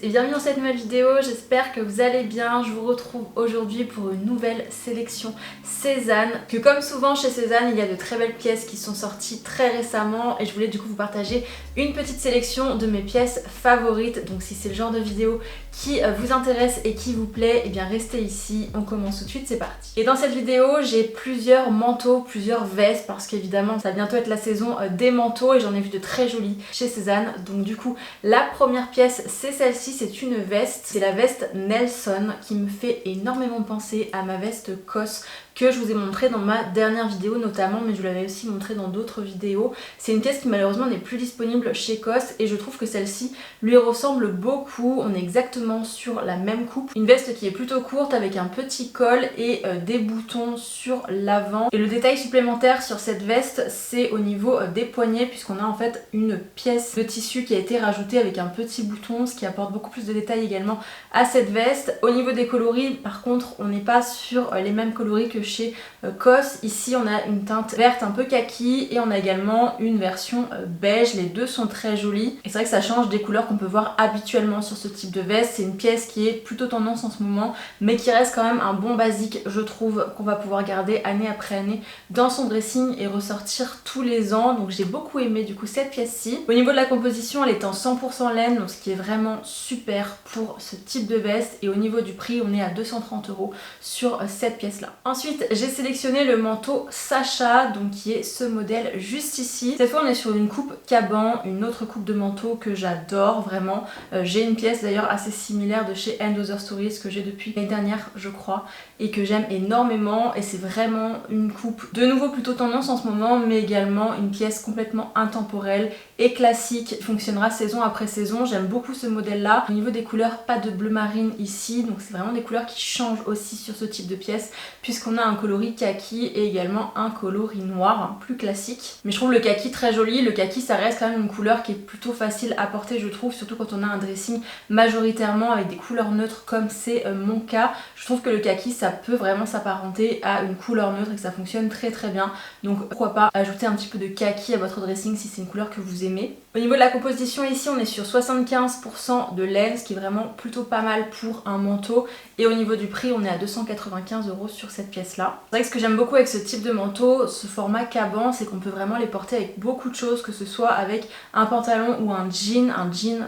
et bienvenue dans cette nouvelle vidéo, j'espère que vous allez bien. Je vous retrouve aujourd'hui pour une nouvelle sélection Cézanne. Que comme souvent chez Cézanne, il y a de très belles pièces qui sont sorties très récemment et je voulais du coup vous partager une petite sélection de mes pièces favorites. Donc si c'est le genre de vidéo qui vous intéresse et qui vous plaît, et bien restez ici, on commence tout de suite, c'est parti. Et dans cette vidéo, j'ai plusieurs manteaux, plusieurs vestes parce qu'évidemment ça va bientôt être la saison des manteaux et j'en ai vu de très jolis chez Cézanne. Donc du coup, la première pièce c'est celle-ci, c'est une veste, c'est la veste Nelson qui me fait énormément penser à ma veste COS que je vous ai montré dans ma dernière vidéo notamment, mais je vous l'avais aussi montré dans d'autres vidéos. C'est une pièce qui malheureusement n'est plus disponible chez COS et je trouve que celle-ci lui ressemble beaucoup. On est exactement sur la même coupe. Une veste qui est plutôt courte avec un petit col et des boutons sur l'avant. Et le détail supplémentaire sur cette veste, c'est au niveau des poignets puisqu'on a en fait une pièce de tissu qui a été rajoutée avec un petit bouton, ce qui apporte beaucoup plus de détails également à cette veste. Au niveau des coloris, par contre, on n'est pas sur les mêmes coloris que chez COS. Ici on a une teinte verte un peu kaki et on a également une version beige. Les deux sont très jolis et c'est vrai que ça change des couleurs qu'on peut voir habituellement sur ce type de veste. C'est une pièce qui est plutôt tendance en ce moment mais qui reste quand même un bon basique, je trouve, qu'on va pouvoir garder année après année dans son dressing et ressortir tous les ans. Donc j'ai beaucoup aimé du coup cette pièce-ci. Au niveau de la composition, elle est en 100% laine, donc ce qui est vraiment super pour ce type de veste, et au niveau du prix on est à 230 € sur cette pièce là. Ensuite j'ai sélectionné le manteau Sacha, donc qui est ce modèle juste ici. Cette fois on est sur une coupe Caban, une autre coupe de manteau que j'adore vraiment. J'ai une pièce d'ailleurs assez similaire de chez End Other Stories que j'ai depuis l'année dernière je crois et que j'aime énormément, et c'est vraiment une coupe de nouveau plutôt tendance en ce moment mais également une pièce complètement intemporelle et classique, fonctionnera saison après saison. J'aime beaucoup ce modèle là. Au niveau des couleurs, pas de bleu marine ici, donc c'est vraiment des couleurs qui changent aussi sur ce type de pièce puisqu'on a un coloris kaki et également un coloris noir plus classique. Mais je trouve le kaki très joli. Le kaki ça reste quand même une couleur qui est plutôt facile à porter je trouve, surtout quand on a un dressing majoritairement avec des couleurs neutres comme c'est mon cas. Je trouve que le kaki ça peut vraiment s'apparenter à une couleur neutre et que ça fonctionne très très bien. Donc pourquoi pas ajouter un petit peu de kaki à votre dressing si c'est une couleur que vous aimez. Au niveau de la composition ici on est sur 75% de laine, ce qui est vraiment plutôt pas mal pour un manteau, et au niveau du prix on est à 295 € sur cette pièce là. C'est vrai que ce que j'aime beaucoup avec ce type de manteau, ce format Caban, c'est qu'on peut vraiment les porter avec beaucoup de choses, que ce soit avec un pantalon ou un jean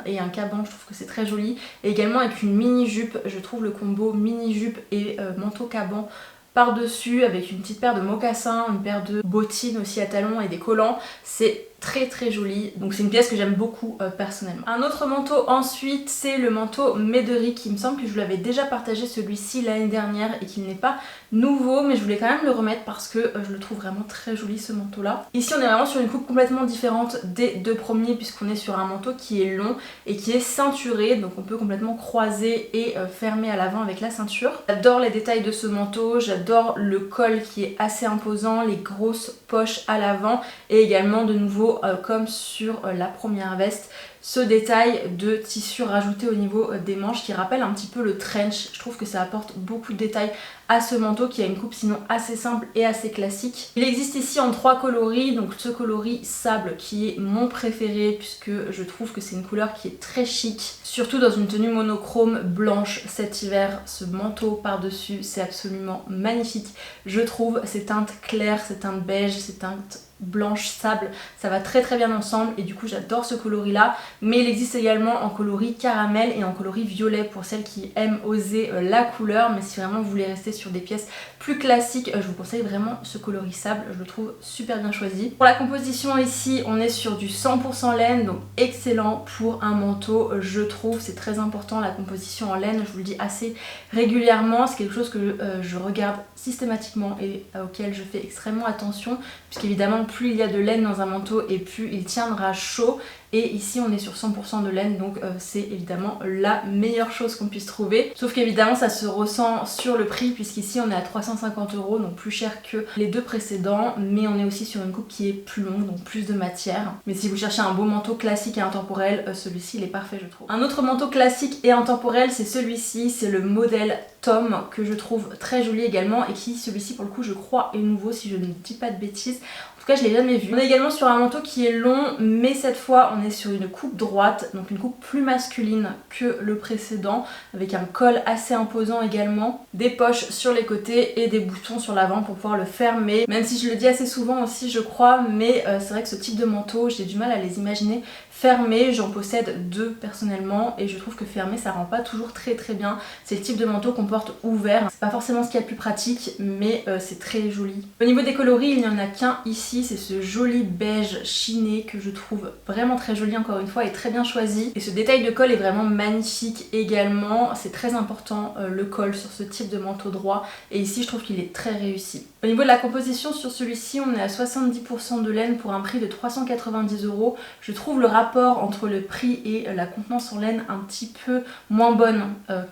et un caban. Je trouve que c'est très joli, et également avec une mini jupe. Je trouve le combo mini jupe et manteau Caban par-dessus avec une petite paire de mocassins, une paire de bottines aussi à talons et des collants, c'est très très joli. Donc c'est une pièce que j'aime beaucoup personnellement. Un autre manteau ensuite, c'est le manteau Médéric. Il me semble que je vous l'avais déjà partagé celui-ci l'année dernière et qu'il n'est pas nouveau, mais je voulais quand même le remettre parce que je le trouve vraiment très joli ce manteau là. Ici on est vraiment sur une coupe complètement différente des deux premiers puisqu'on est sur un manteau qui est long et qui est ceinturé, donc on peut complètement croiser et fermer à l'avant avec la ceinture. J'adore les détails de ce manteau, j'adore le col qui est assez imposant, les grosses poches à l'avant et également de nouveau comme sur la première veste, ce détail de tissu rajouté au niveau des manches qui rappelle un petit peu le trench. Je trouve que ça apporte beaucoup de détails à ce manteau qui a une coupe sinon assez simple et assez classique. Il existe ici en 3 coloris, donc ce coloris sable qui est mon préféré puisque je trouve que c'est une couleur qui est très chic, surtout dans une tenue monochrome blanche cet hiver. Ce manteau par dessus c'est absolument magnifique je trouve. Ces teintes claires, ces teintes beige, ces teintes blanche sable, ça va très très bien ensemble et du coup j'adore ce coloris là, mais il existe également en coloris caramel et en coloris violet pour celles qui aiment oser la couleur. Mais si vraiment vous voulez rester sur des pièces plus classiques, je vous conseille vraiment ce coloris sable, je le trouve super bien choisi. Pour la composition ici on est sur du 100% laine, donc excellent pour un manteau je trouve. C'est très important la composition en laine, je vous le dis assez régulièrement, c'est quelque chose que je regarde systématiquement et auquel je fais extrêmement attention puisqu'évidemment plus il y a de laine dans un manteau et plus il tiendra chaud. Et ici on est sur 100% de laine, donc c'est évidemment la meilleure chose qu'on puisse trouver. Sauf qu'évidemment ça se ressent sur le prix puisqu'ici on est à 350 €, donc plus cher que les deux précédents. Mais on est aussi sur une coupe qui est plus longue, donc plus de matière. Mais si vous cherchez un beau manteau classique et intemporel, celui-ci il est parfait je trouve. Un autre manteau classique et intemporel c'est celui-ci, c'est le modèle Tom que je trouve très joli également et qui celui-ci pour le coup je crois est nouveau si je ne dis pas de bêtises. En tout cas je l'ai jamais vu. On est également sur un manteau qui est long mais cette fois on est sur une coupe droite, donc une coupe plus masculine que le précédent avec un col assez imposant également, des poches sur les côtés et des boutons sur l'avant pour pouvoir le fermer. Même si je le dis assez souvent aussi je crois, mais c'est vrai que ce type de manteau j'ai du mal à les imaginer fermés. J'en possède 2 personnellement et je trouve que fermé ça rend pas toujours très bien. C'est le type de manteau qu'on porte ouvert. C'est pas forcément ce qu'il y a de plus pratique mais c'est très joli. Au niveau des coloris il n'y en a qu'un ici, c'est ce joli beige chiné que je trouve vraiment très joli encore une fois et très bien choisi. Et ce détail de col est vraiment magnifique également. C'est très important le col sur ce type de manteau droit et ici je trouve qu'il est très réussi. Au niveau de la composition sur celui-ci on est à 70% de laine pour un prix de 390 €. Je trouve le rapport entre le prix et la contenance en laine un petit peu moins bonne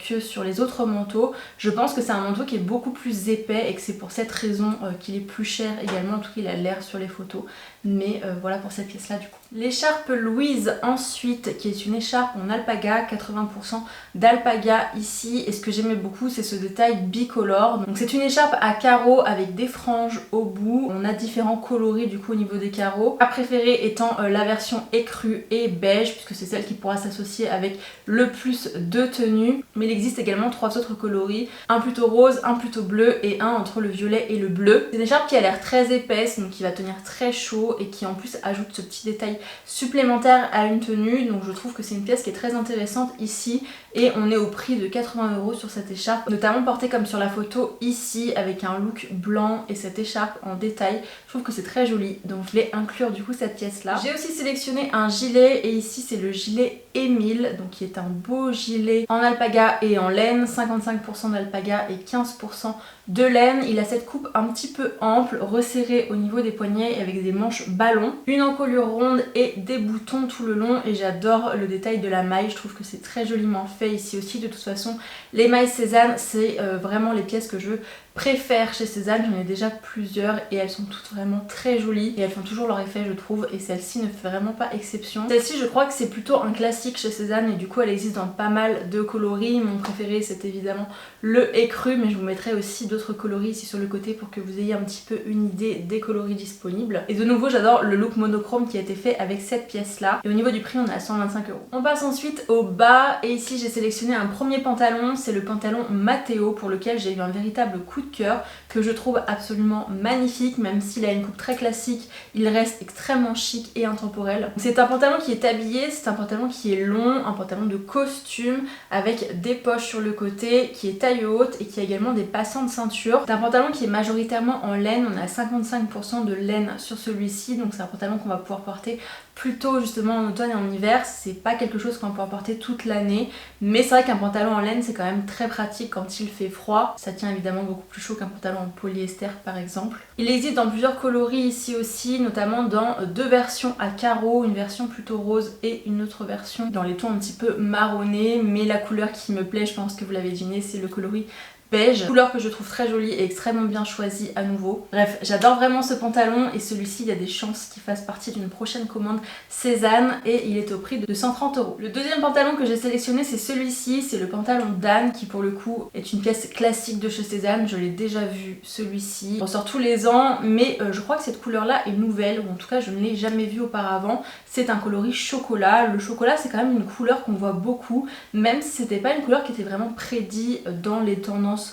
que sur les autres manteaux. Je pense que c'est un manteau qui est beaucoup plus épais et que c'est pour cette raison qu'il est plus cher également, en tout cas il a l'air sur les photos. Mais voilà pour cette pièce là du coup. L'écharpe Louise ensuite qui est une écharpe en alpaga, 80% d'alpaga ici, et ce que j'aimais beaucoup c'est ce détail bicolore. Donc c'est une écharpe à carreaux avec des franges au bout, on a différents coloris du coup au niveau des carreaux. Ma préférée étant la version écrue et beige puisque c'est celle qui pourra s'associer avec le plus de tenues, mais il existe également 3 autres coloris, un plutôt rose, un plutôt bleu et un entre le violet et le bleu. C'est une écharpe qui a l'air très épaisse donc qui va tenir très chaud et qui en plus ajoute ce petit détail supplémentaire à une tenue, donc je trouve que c'est une pièce qui est très intéressante ici et on est au prix de 80 € sur cette écharpe, notamment portée comme sur la photo ici avec un look blanc et cette écharpe en détail. Je trouve que c'est très joli donc je vais inclure du coup cette pièce là. J'ai aussi sélectionné un gilet et ici c'est le gilet Émile, donc qui est un beau gilet en alpaga et en laine, 55% d'alpaga et 15% de laine. Il a cette coupe un petit peu ample, resserrée au niveau des poignets avec des manches ballon, une encolure ronde et des boutons tout le long et j'adore le détail de la maille, je trouve que c'est très joliment fait ici aussi. De toute façon les mailles Cézanne c'est vraiment les pièces que je préfère chez Cézanne, j'en ai déjà plusieurs et elles sont toutes vraiment très jolies et elles font toujours leur effet je trouve, et celle-ci ne fait vraiment pas exception. Celle-ci je crois que c'est plutôt un classique chez Cézanne et du coup elle existe dans pas mal de coloris. Mon préféré c'est évidemment le écru mais je vous mettrai aussi d'autres coloris ici sur le côté pour que vous ayez un petit peu une idée des coloris disponibles. Et de nouveau j'adore le look monochrome qui a été fait avec cette pièce là et au niveau du prix on est à 125 €. On passe ensuite au bas et ici j'ai sélectionné un premier pantalon, c'est le pantalon Matteo pour lequel j'ai eu un véritable coup de cœur que je trouve absolument magnifique. Même s'il a une coupe très classique il reste extrêmement chic et intemporel. C'est un pantalon qui est habillé, c'est un pantalon qui est long, un pantalon de costume avec des poches sur le côté, qui est taille haute et qui a également des passants de ceinture. C'est un pantalon qui est majoritairement en laine, on a 55% de laine sur celui-ci, donc c'est un pantalon qu'on va pouvoir porter plutôt justement en automne et en hiver. C'est pas quelque chose qu'on va pouvoir porter toute l'année, mais c'est vrai qu'un pantalon en laine c'est quand même très pratique quand il fait froid. Ça tient évidemment beaucoup plus chaud qu'un pantalon en polyester par exemple. Il existe dans plusieurs coloris ici aussi, notamment dans 2 versions à carreaux, une version plutôt rose et une autre version dans les tons un petit peu marronnés, mais la couleur qui me plaît, je pense que vous l'avez deviné, c'est le coloris beige, couleur que je trouve très jolie et extrêmement bien choisie à nouveau. Bref, j'adore vraiment ce pantalon et celui-ci il y a des chances qu'il fasse partie d'une prochaine commande Cézanne et il est au prix de 130 €. Le deuxième pantalon que j'ai sélectionné c'est celui-ci, c'est le pantalon d'Anne qui pour le coup est une pièce classique de chez Cézanne, je l'ai déjà vu celui-ci, il ressort tous les ans mais je crois que cette couleur là est nouvelle ou en tout cas je ne l'ai jamais vue auparavant. C'est un coloris chocolat, le chocolat c'est quand même une couleur qu'on voit beaucoup même si c'était pas une couleur qui était vraiment prédit dans les tendances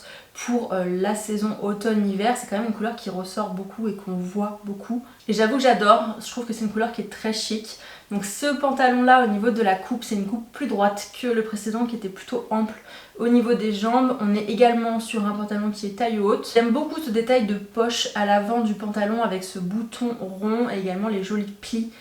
pour la saison automne-hiver. C'est quand même une couleur qui ressort beaucoup et qu'on voit beaucoup et j'avoue que j'adore, je trouve que c'est une couleur qui est très chic. Donc ce pantalon là au niveau de la coupe c'est une coupe plus droite que le précédent qui était plutôt ample au niveau des jambes. On est également sur un pantalon qui est taille haute. J'aime beaucoup ce détail de poche à l'avant du pantalon avec ce bouton rond et également les jolis plis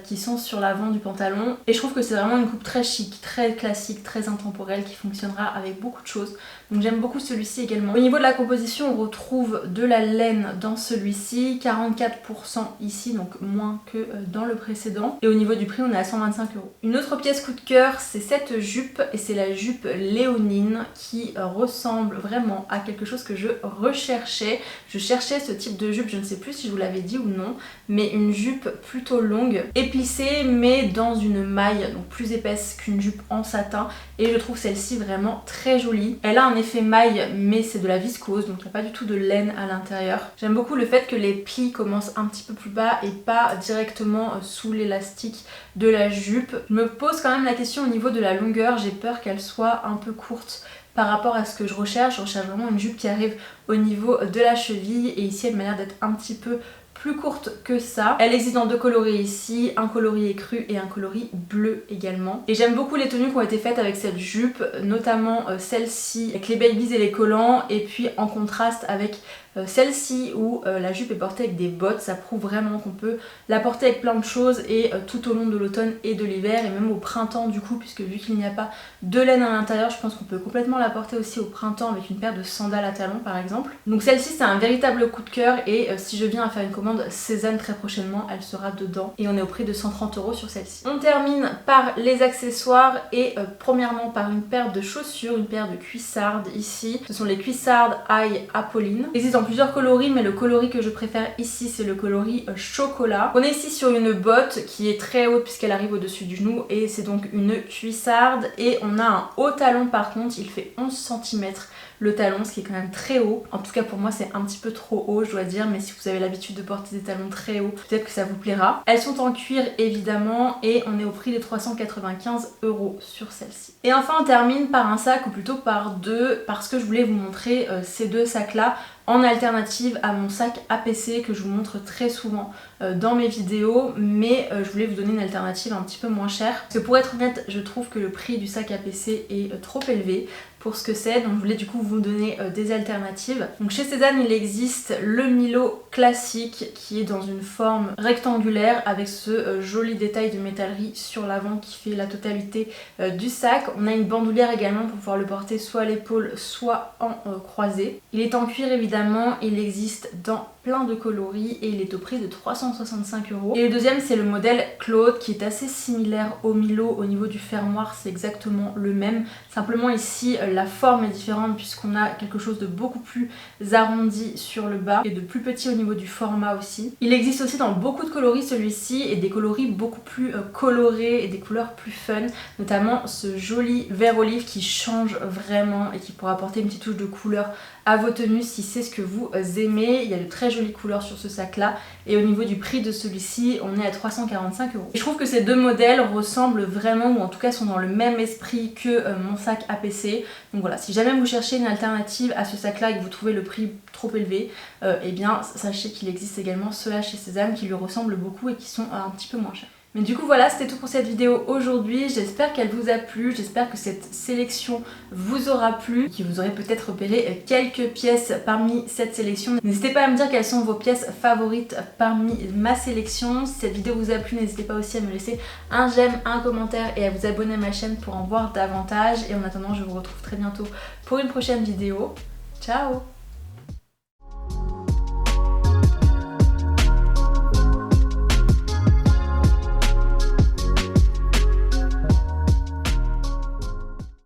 qui sont sur l'avant du pantalon et je trouve que c'est vraiment une coupe très chic, très classique, très intemporelle qui fonctionnera avec beaucoup de choses. Donc j'aime beaucoup celui-ci également également. Au niveau de la composition, on retrouve de la laine dans celui-ci, 44% ici, donc moins que dans le précédent. Et au niveau du prix, on est à 125 €. Une autre pièce coup de cœur, c'est cette jupe, et c'est la jupe léonine qui ressemble vraiment à quelque chose que je recherchais. Je cherchais ce type de jupe, je ne sais plus si je vous l'avais dit ou non, mais une jupe plutôt longue et plissée, mais dans une maille, donc plus épaisse qu'une jupe en satin, et je trouve celle-ci vraiment très jolie. Elle a un effet maille, mais c'est de la viscose, donc il n'y a pas du tout de laine à l'intérieur. J'aime beaucoup le fait que les plis commencent un petit peu plus bas et pas directement sous l'élastique de la jupe. Je me pose quand même la question au niveau de la longueur, j'ai peur qu'elle soit un peu courte par rapport à ce que je recherche. Je recherche vraiment une jupe qui arrive au niveau de la cheville, et ici elle m'a l'air d'être un petit peu plus courte que ça. Elle existe dans deux coloris ici, un coloris écru et un coloris bleu également. Et j'aime beaucoup les tenues qui ont été faites avec cette jupe, notamment celle-ci avec les babies et les collants, et puis en contraste avec celle-ci où la jupe est portée avec des bottes. Ça prouve vraiment qu'on peut la porter avec plein de choses, et tout au long de l'automne et de l'hiver, et même au printemps du coup, puisque vu qu'il n'y a pas de laine à l'intérieur, je pense qu'on peut complètement la porter aussi au printemps avec une paire de sandales à talons par exemple. Donc celle-ci c'est un véritable coup de cœur, et si je viens à faire une commande Cézanne très prochainement, elle sera dedans, et on est au prix de 130 € sur celle-ci. On termine par les accessoires, et premièrement par une paire de chaussures, une paire de cuissardes ici. Ce sont les cuissardes High Apolline. Il existe en plusieurs coloris, mais le coloris que je préfère ici c'est le coloris chocolat. On est ici sur une botte qui est très haute puisqu'elle arrive au-dessus du genou, et c'est donc une cuissarde, et on a un haut talon par contre, il fait 11 cm le talon, ce qui est quand même très haut. En tout cas pour moi c'est un petit peu trop haut je dois dire, mais si vous avez l'habitude de porter des talons très hauts, peut-être que ça vous plaira. Elles sont en cuir évidemment, et on est au prix de 395 € sur celle-ci. Et enfin on termine par un sac, ou plutôt par deux, parce que je voulais vous montrer ces deux sacs là en alternative à mon sac APC que je vous montre très souvent dans mes vidéos, mais je voulais vous donner une alternative un petit peu moins chère. Parce que pour être honnête, je trouve que le prix du sac APC est trop élevé pour ce que c'est, donc je voulais du coup vous donner des alternatives. Donc chez Cézanne il existe le Milo classique qui est dans une forme rectangulaire avec ce joli détail de métallerie sur l'avant qui fait la totalité du sac. On a une bandoulière également pour pouvoir le porter soit à l'épaule soit en croisé. Il est en cuir évidemment, il existe dans plein de coloris, et il est au prix de 365 €. Et le deuxième c'est le modèle Claude qui est assez similaire au Milo. Au niveau du fermoir c'est exactement le même, simplement ici la forme est différente puisqu'on a quelque chose de beaucoup plus arrondi sur le bas et de plus petit au niveau du format aussi. Il existe aussi dans beaucoup de coloris celui-ci, et des coloris beaucoup plus colorés et des couleurs plus fun, notamment ce joli vert olive qui change vraiment et qui pourra apporter une petite touche de couleur à vos tenues si c'est ce que vous aimez. Il y a de très jolies couleurs sur ce sac là, et au niveau du prix de celui-ci on est à 345 €. Et je trouve que ces deux modèles ressemblent vraiment, ou en tout cas sont dans le même esprit que mon sac APC. Donc voilà, si jamais vous cherchez une alternative à ce sac là et que vous trouvez le prix trop élevé, eh bien sachez qu'il existe également ceux-là chez Cézanne qui lui ressemblent beaucoup et qui sont un petit peu moins chers. Mais du coup voilà, c'était tout pour cette vidéo aujourd'hui. J'espère qu'elle vous a plu, j'espère que cette sélection vous aura plu, que vous aurez peut-être repéré quelques pièces parmi cette sélection. N'hésitez pas à me dire quelles sont vos pièces favorites parmi ma sélection. Si cette vidéo vous a plu, n'hésitez pas aussi à me laisser un j'aime, un commentaire et à vous abonner à ma chaîne pour en voir davantage. Et en attendant, je vous retrouve très bientôt pour une prochaine vidéo. Ciao!